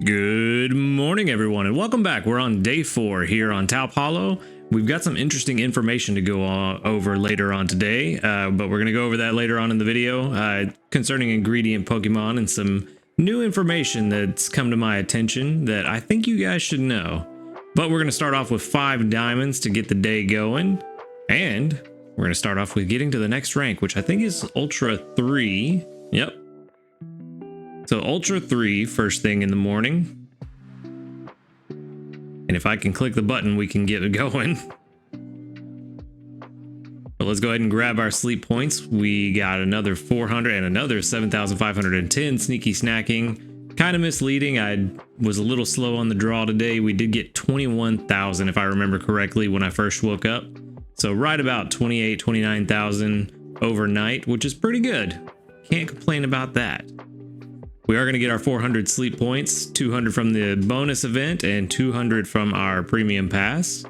Good morning, everyone, and welcome back. We're on day 4 here on Taup Hollow. We've got some interesting information to go over later on today, but we're going to go over that later on in the video concerning ingredient Pokemon and some new information that's come to my attention that I think you guys should know. But we're going to start off with 5 diamonds to get the day going, and we're going to start off with getting to the next rank, which I think is Ultra 3. Yep. So Ultra 3 first thing in the morning. And if I can click the button, we can get it going. But let's go ahead and grab our sleep points. We got another 400 and another 7,510 sneaky snacking. Kind of misleading. I was a little slow on the draw today. We did get 21,000 if I remember correctly when I first woke up. So right about 28, 29,000 overnight, which is pretty good. Can't complain about that. We are going to get our 400 sleep points, 200 from the bonus event and 200 from our premium pass.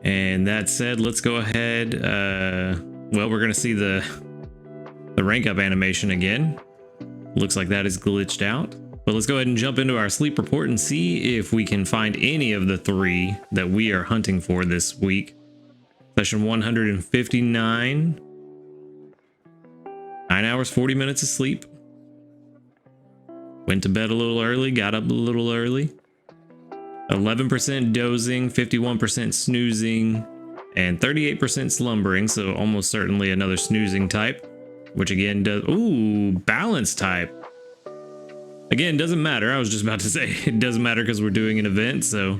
And that said, let's go ahead. Well, we're going to see the rank up animation again. Looks like that is glitched out. But let's go ahead and jump into our sleep report and see if we can find any of the 3 that we are hunting for this week. Session 159. 9 hours, 40 minutes of sleep. Went to bed a little early, got up a little early. 11% dozing, 51% snoozing, and 38% slumbering, so almost certainly another snoozing type, which again does, ooh, balance type. Again, doesn't matter. I was just about to say it doesn't matter because we're doing an event, so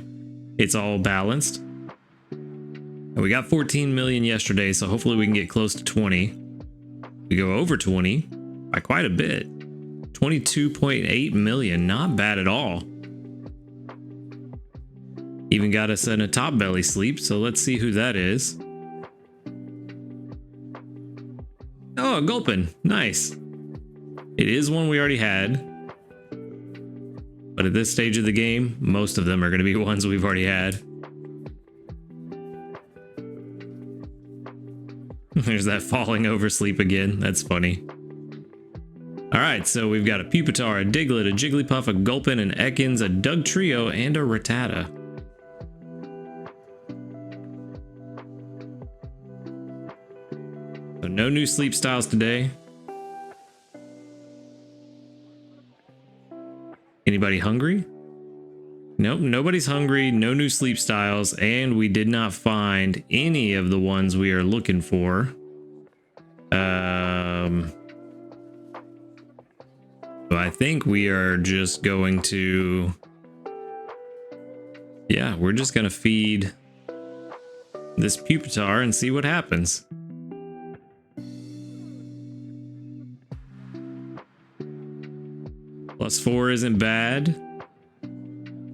it's all balanced. And we got 14 million yesterday, so hopefully we can get close to 20. We go over 20 by quite a bit. 22.8 million, not bad at all. Even got us in a top belly sleep, so let's see who that is. Oh, Gulpin, nice. It is one we already had. But at this stage of the game, most of them are going to be ones we've already had. There's that falling over sleep again. That's funny. Alright, so we've got a Pupitar, a Diglett, a Jigglypuff, a Gulpin, an Ekans, a Dugtrio, and a Rattata. So no new sleep styles today. Anybody hungry? Nope, nobody's hungry, no new sleep styles, and we did not find any of the ones we are looking for. So I think we are just going to... Yeah, we're just going to feed this Pupitar and see what happens. +4 isn't bad.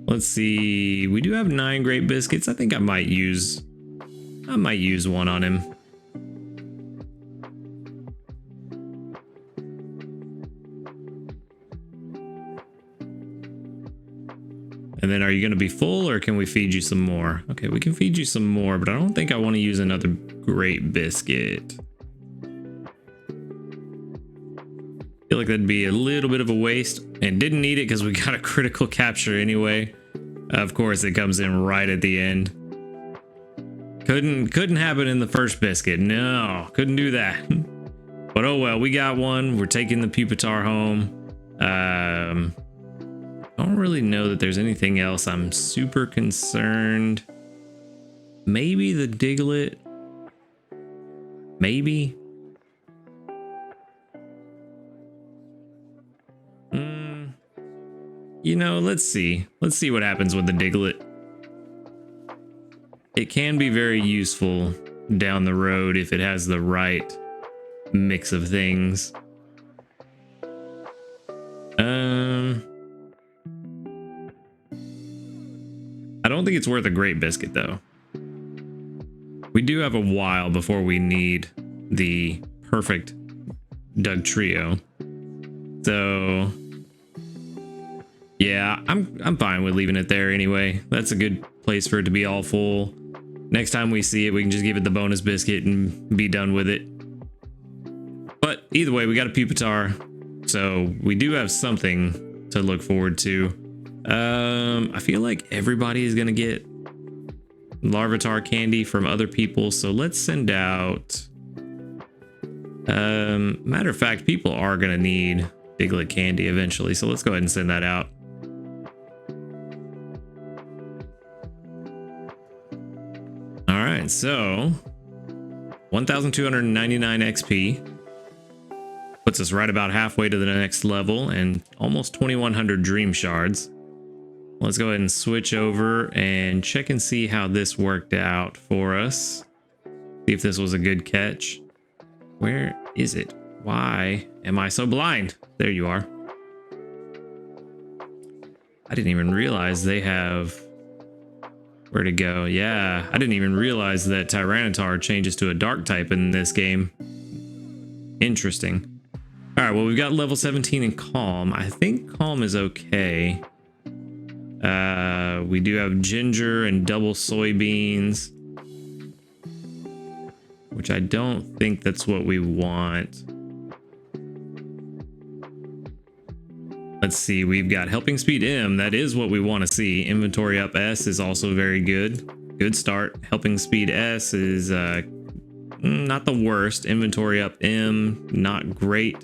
Let's see. We do have 9 great biscuits. I think I might use one on him. And then are you going to be full or can we feed you some more? Okay, we can feed you some more, but I don't think I want to use another great biscuit. I feel like that'd be a little bit of a waste and didn't need it because we got a critical capture anyway. Of course, it comes in right at the end. Couldn't happen in the first biscuit. No, couldn't do that. But oh well, we got one. We're taking the Pupitar home. I don't really know that there's anything else I'm super concerned. Maybe the Diglett. Maybe. You know, let's see. Let's see what happens with the Diglett. It can be very useful down the road if it has the right mix of things. I don't think it's worth a great biscuit though. We do have a while before we need the perfect Dugtrio. So yeah, I'm fine with leaving it there anyway. That's a good place for it to be all full. Next time we see it, we can just give it the bonus biscuit and be done with it. But But either way, we got a Pupitar, so we do have something to look forward to. I feel like everybody is gonna get Larvitar candy from other people, so let's send out. Matter of fact, people are gonna need Diglett candy eventually, so let's go ahead and send that out. All right, so 1,299 XP puts us right about halfway to the next level and almost 2,100 dream shards. Let's go ahead and switch over and check and see how this worked out for us. See if this was a good catch. Where is it? Why am I so blind? There you are. I didn't even realize they have where to go. Yeah, I didn't even realize that Tyranitar changes to a dark type in this game. Interesting. All right, well, we've got level 17 in Calm. I think Calm is okay. We do have Ginger and double soybeans, which I don't think that's what we want. Let's see, we've got Helping Speed M. That is what we want to see. Inventory Up S is also very good. Good start. Helping Speed S is not the worst. Inventory Up M, not great.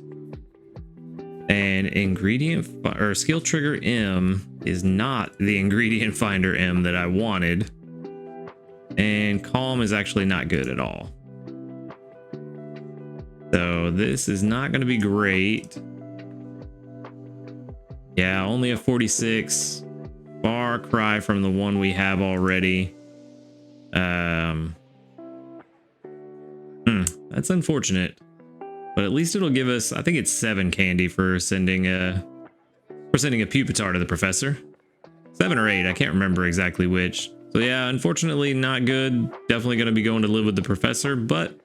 And Ingredient or Skill Trigger M is not the Ingredient Finder M that I wanted. And Calm is actually not good at all. So this is not going to be great. Yeah, only a 46. Far cry from the one we have already. That's unfortunate. But at least it'll give us, I think it's 7 candy for sending a Pupitar to the professor. 7 or 8, I can't remember exactly which. So yeah, unfortunately not good. Definitely going to be going to live with the professor, but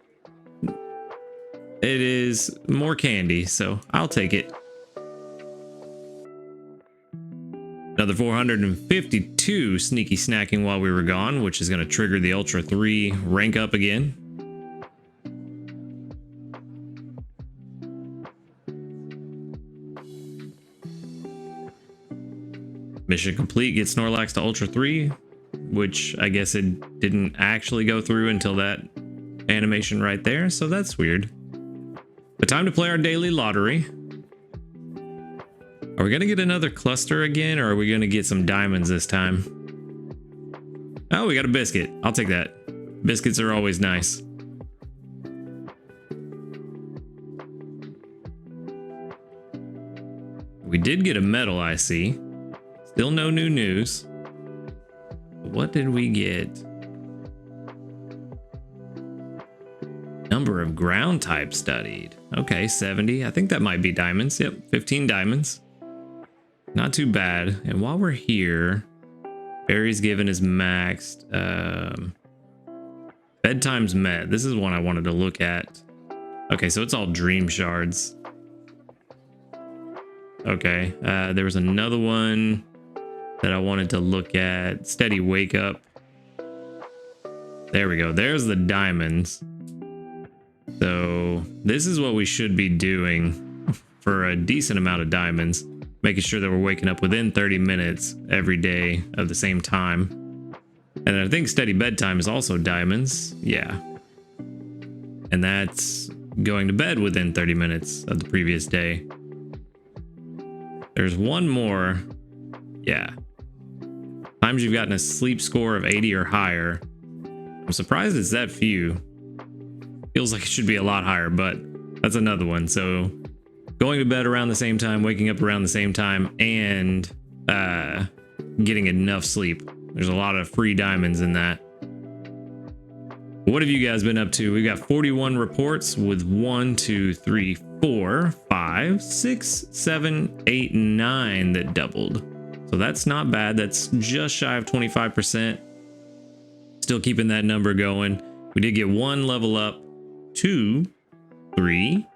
it is more candy, so I'll take it. Another 452 sneaky snacking while we were gone, which is going to trigger the Ultra 3 rank up again. Mission complete, get Snorlax to Ultra 3, which I guess it didn't actually go through until that animation right there, so that's weird. But time to play our daily lottery. Are we going to get another cluster again, or are we going to get some diamonds this time? Oh, we got a biscuit. I'll take that. Biscuits are always nice. We did get a medal, I see. Still no new news. What did we get? Number of ground types studied. Okay, 70. I think that might be diamonds. Yep, 15 diamonds. Not too bad. And while we're here, Berries given is maxed. Bedtime's met. This is one I wanted to look at. Okay, so it's all dream shards. Okay, there was another one that I wanted to look at. Steady wake up. There we go. There's the diamonds. So this is what we should be doing for a decent amount of diamonds. Making sure that we're waking up within 30 minutes every day of the same time. And I think steady bedtime is also diamonds. Yeah. And that's going to bed within 30 minutes of the previous day. There's one more. Yeah. Times you've gotten a sleep score of 80 or higher. I'm surprised it's that few. Feels like it should be a lot higher, but that's another one. So going to bed around the same time, waking up around the same time, and getting enough sleep. There's a lot of free diamonds in that. What have you guys been up to? We've got 41 reports with 1, 2, 3, 4, 5, 6, 7, 8, 9 that doubled. So that's not bad. That's just shy of 25%. Still keeping that number going. We did get 1 level up, 2, 3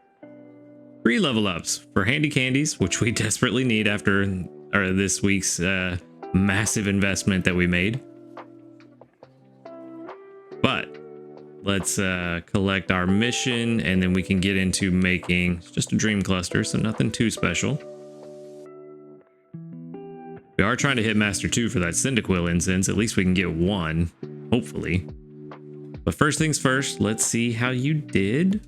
level ups for handy candies, which we desperately need after this week's massive investment that we made. But let's collect our mission, and then we can get into making just a dream cluster, so nothing too special. We are trying to hit Master 2 for that Cyndaquil incense. At least we can get one, hopefully. But first things first, let's see how you did.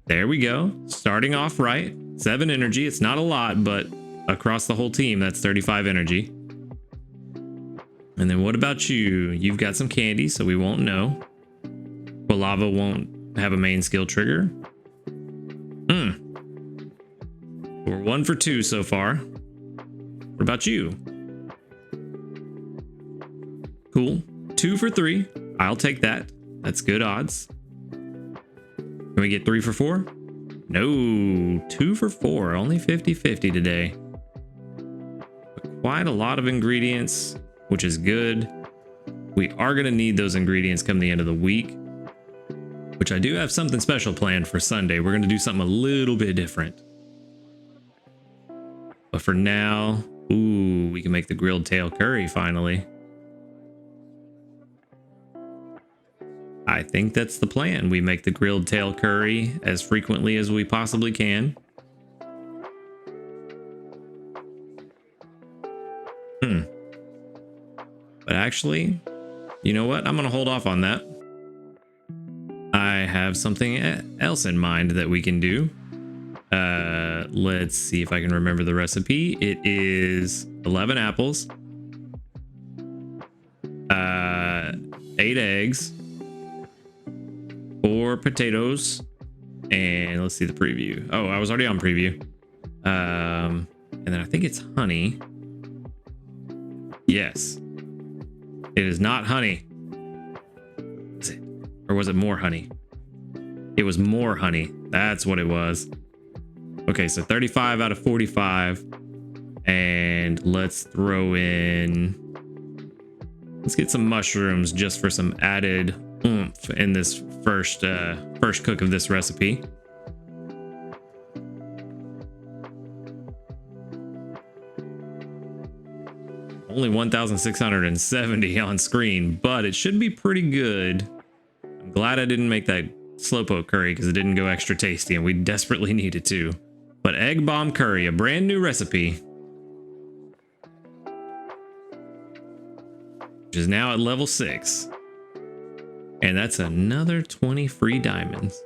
There we go. Starting off right. 7 energy. It's not a lot, but across the whole team, that's 35 energy. And then what about you? You've got some candy, so we won't know. Quilava won't have a main skill trigger. We're 1 for 2 so far. What about you? Cool. 2 for 3. I'll take that. That's good odds. Can we get 3 for 4? No. 2 for 4. Only 50-50 today. But quite a lot of ingredients, which is good. We are going to need those ingredients come the end of the week, which I do have something special planned for Sunday. We're going to do something a little bit different. But for now, ooh, we can make the grilled tail curry finally. I think that's the plan. We make the grilled tail curry as frequently as we possibly can. But actually, you know what? I'm going to hold off on that. I have something else in mind that we can do. Let's see if I can remember the recipe. It is 11 apples, 8 eggs, 4 potatoes, and let's see the preview. Oh, I was already on preview. And then I think it's honey. Yes. It is not honey. Is it? Or was it more honey? It was more honey. That's what it was. Okay, so 35 out of 45. And let's throw in... Let's get some mushrooms just for some added oomph in this first cook of this recipe. Only 1,670 on screen, but it should be pretty good. I'm glad I didn't make that slowpoke curry because it didn't go extra tasty and we desperately needed to. But egg bomb curry, a brand new recipe, which is now at level 6. And that's another 20 free diamonds.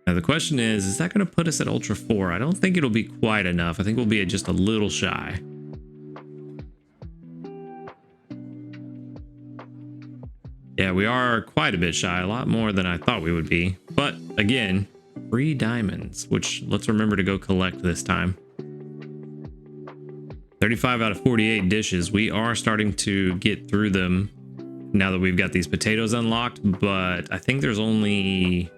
Now the question is that going to put us at Ultra 4? I don't think it'll be quite enough. I think we'll be at just a little shy. Yeah, we are quite a bit shy, a lot more than I thought we would be. But again, free diamonds, which let's remember to go collect this time. 35 out of 48 dishes. We are starting to get through them now that we've got these potatoes unlocked, but I think there's only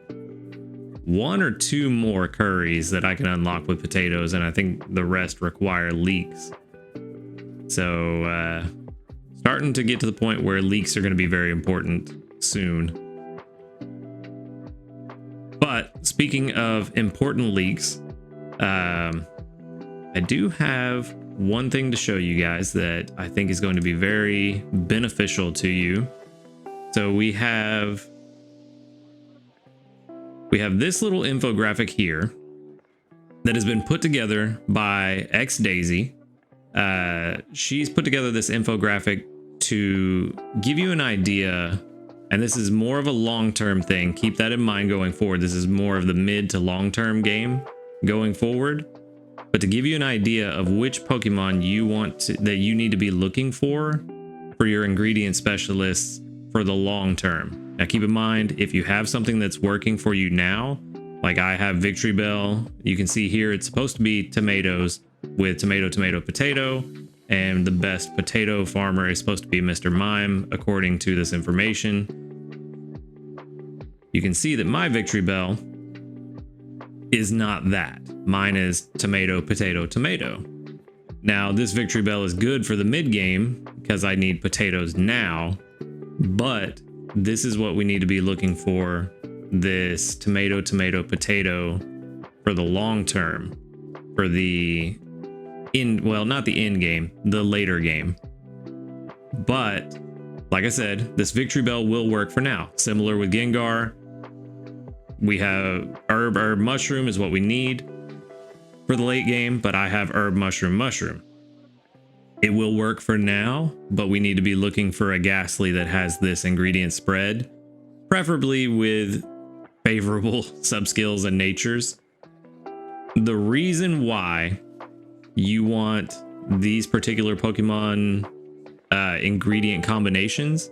1 or 2 more curries that I can unlock with potatoes, and I think the rest require leeks. So starting to get to the point where leeks are going to be very important soon. But speaking of important leeks, I do have one thing to show you guys that I think is going to be very beneficial to you. So we have this little infographic here that has been put together by XDaisy. She's put together this infographic to give you an idea, and this is more of a long-term thing. Keep that in mind going forward. This is more of the mid to long-term game going forward. But to give you an idea of which Pokemon you that you need to be looking for your ingredient specialists for the long term. Now keep in mind, if you have something that's working for you now, like I have Victory Bell, you can see here it's supposed to be tomatoes with tomato, tomato, potato, and the best potato farmer is supposed to be Mr. Mime, according to this information. You can see that my Victory Bell is not that. Mine is tomato, potato, tomato. Now, this Victory Bell is good for the mid game because I need potatoes now, but this is what we need to be looking for, this tomato, tomato, potato for the long term, for the well, not the end game, the later game. But like I said, this Victory Bell will work for now. Similar with Gengar, we have herb mushroom is what we need for the late game, but I have herb mushroom. It will work for now, but we need to be looking for a Ghastly that has this ingredient spread, preferably with favorable subskills and natures. The reason why you want these particular Pokemon ingredient combinations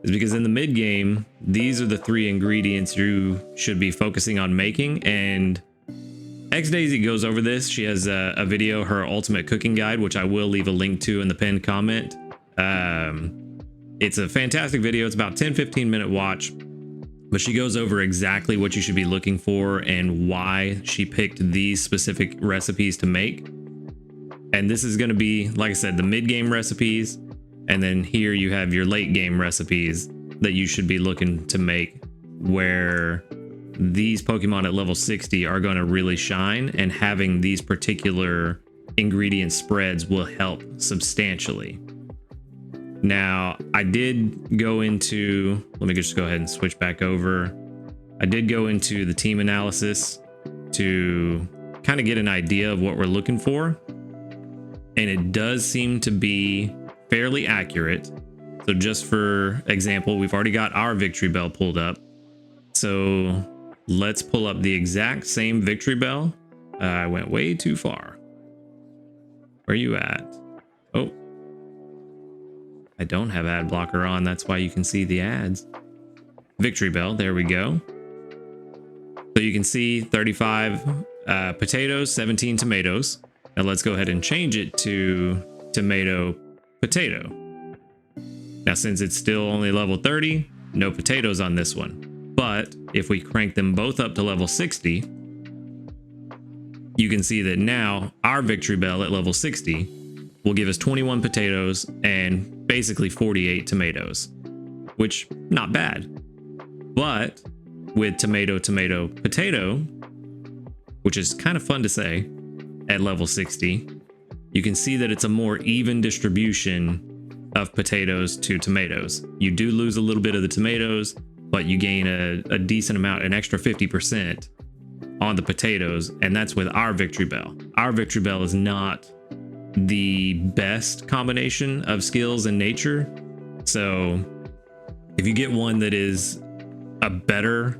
is because in the mid game, these are the 3 ingredients you should be focusing on making. And X Daisy goes over this. She has a video, her ultimate cooking guide, which I will leave a link to in the pinned comment. It's a fantastic video. It's about 10-15 minute watch, but she goes over exactly what you should be looking for and why she picked these specific recipes to make. And this is going to be, like I said, the mid game recipes. And then here you have your late game recipes that you should be looking to make, where these Pokemon at level 60 are going to really shine, and having these particular ingredient spreads will help substantially. Now, I did go into, let me just go ahead and switch back over. I did go into the team analysis to kind of get an idea of what we're looking for. And it does seem to be fairly accurate. So just for example, we've already got our Victory Bell pulled up. So let's pull up the exact same Victory Bell. I went way too far. Where are you at? Oh, I don't have ad blocker on. That's why you can see the ads. Victory Bell, there we go. So you can see 35 potatoes, 17 tomatoes. Now let's go ahead and change it to tomato potato. Now, since it's still only level 30, no potatoes on this one. But if we crank them both up to level 60, you can see that now our Victory Bell at level 60 will give us 21 potatoes and basically 48 tomatoes, which not bad. But with tomato, potato, which is kind of fun to say, at level 60, you can see that it's a more even distribution of potatoes to tomatoes. You do lose a little bit of the tomatoes, but you gain a decent amount, an extra 50% on the potatoes, and that's with our Victory Bell. Our Victory Bell is not the best combination of skills and nature. So if you get one that is a better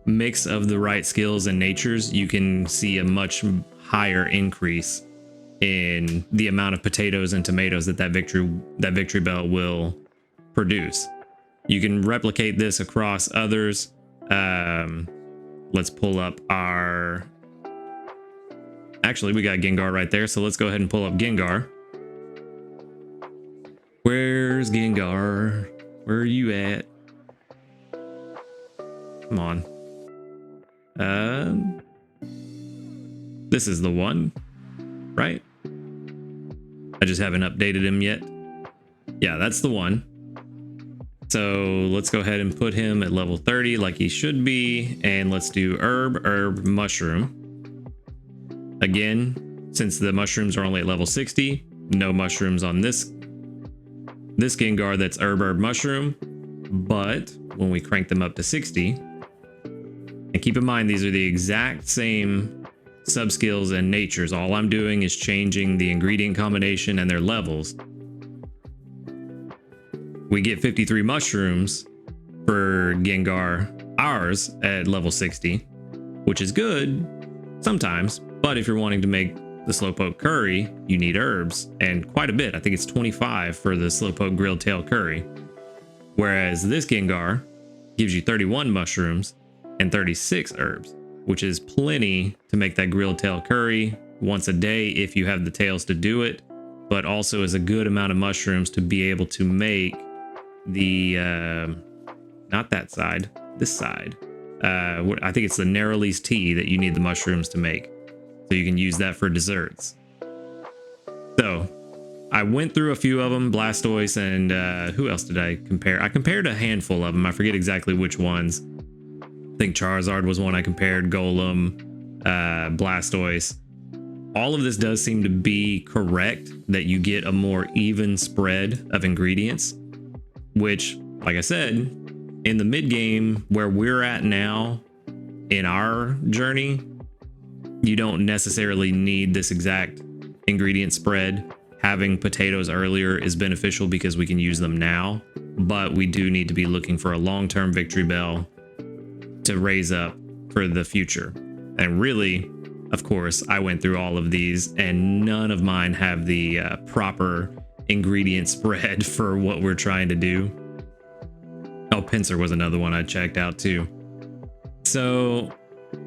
mix of the right skills and natures, you can see a much higher increase in the amount of potatoes and tomatoes that Victory Bell will produce. You can replicate this across others. Let's pull up our... Actually, we got Gengar right there, so let's go ahead and pull up Gengar. Where's Gengar? Where are you at? Come on. This is the one, right? I just haven't updated him yet. Yeah, that's the one. So let's go ahead and put him at level 30 like he should be. And let's do herb mushroom. Again, since the mushrooms are only at level 60, no mushrooms on this Gengar that's herb mushroom. But when we crank them up to 60, and keep in mind, these are the exact same subskills and natures. All I'm doing is changing the ingredient combination and their levels. We get 53 mushrooms for Gengar, ours at level 60, which is good sometimes, but if you're wanting to make the Slowpoke curry, you need herbs, and quite a bit. I think it's 25 for the Slowpoke grilled tail curry. Whereas this Gengar gives you 31 mushrooms and 36 herbs, which is plenty to make that grilled tail curry once a day if you have the tails to do it, but also is a good amount of mushrooms to be able to make the not that side, this side. I think it's the Narrowlease tea that you need the mushrooms to make, so you can use that for desserts. So I went through a few of them, Blastoise, and who else did I compare? I compared a handful of them. I forget exactly which ones. I think Charizard was one I compared, Golem, Blastoise. All of this does seem to be correct, that you get a more even spread of ingredients. which, like I said, in the mid game where we're at now in our journey, you don't necessarily need this exact ingredient spread. Having potatoes earlier is beneficial because we can use them now, but we do need to be looking for a long-term victory bell to raise up for the future. And really, of course, I went through all of these and none of mine have the proper ingredient spread for what we're trying to do. Oh, pincer was another one I checked out too. So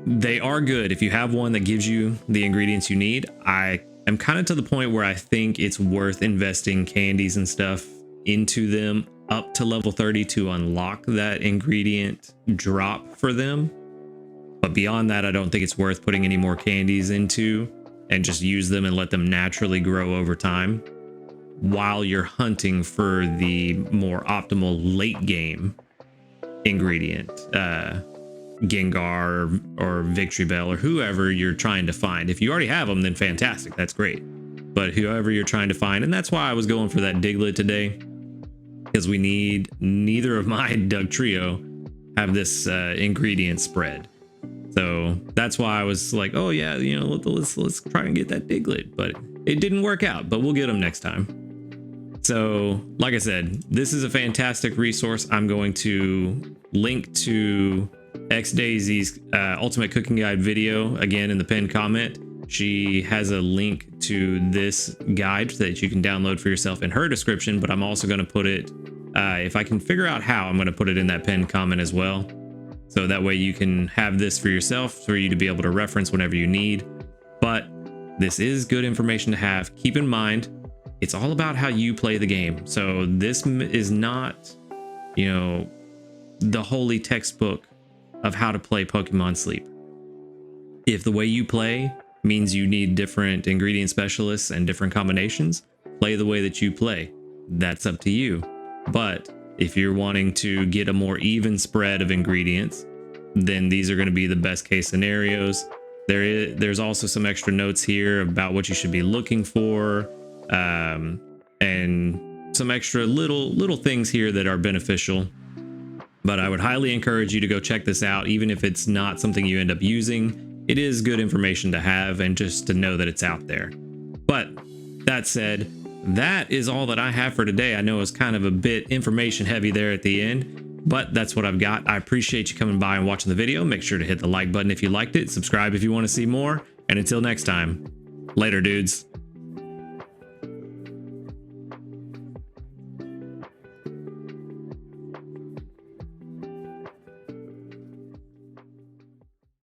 they are good if you have one that gives you the ingredients you need. I am kind of to the point where I think it's worth investing candies and stuff into them up to level 30 to unlock that ingredient drop for them. But beyond that, I don't think it's worth putting any more candies into, and just use them and let them naturally grow over time while you're hunting for the more optimal late game ingredient, Gengar or Victory Bell or whoever you're trying to find. If you already have them, then fantastic, that's great. But whoever you're trying to find, and that's why I was going for that Diglett today, because we need neither of my Doug Trio have this ingredient spread. So that's why I was like, oh yeah, you know, let's try and get that Diglett, but it didn't work out, but we'll get them next time. So like I said, this is a fantastic resource. I'm going to link to XDaisy's Ultimate Cooking Guide video again in the pinned comment. She has a link to this guide that you can download for yourself in her description, but I'm also going to put it, if I can figure out how, I'm going to put it in that pinned comment as well. So that way you can have this for yourself, for you to be able to reference whenever you need. But this is good information to have. Keep in mind, it's all about how you play the game. So this is not, you know, the holy textbook of how to play Pokemon Sleep. If the way you play means you need different ingredient specialists and different combinations, play the way that you play. That's up to you. But if you're wanting to get a more even spread of ingredients, then these are going to be the best case scenarios. There's also some extra notes here about what you should be looking for, and some extra little things here that are beneficial. But I would highly encourage you to go check this out, even if it's not something you end up using. It is good information to have and just to know that it's out there. But that said, that is all that I have for today. I know it's kind of a bit information heavy there at the end, but that's what I've got. I appreciate you coming by and watching the video. Make sure to hit the like button if you liked it, subscribe if you want to see more, and until next time, later dudes.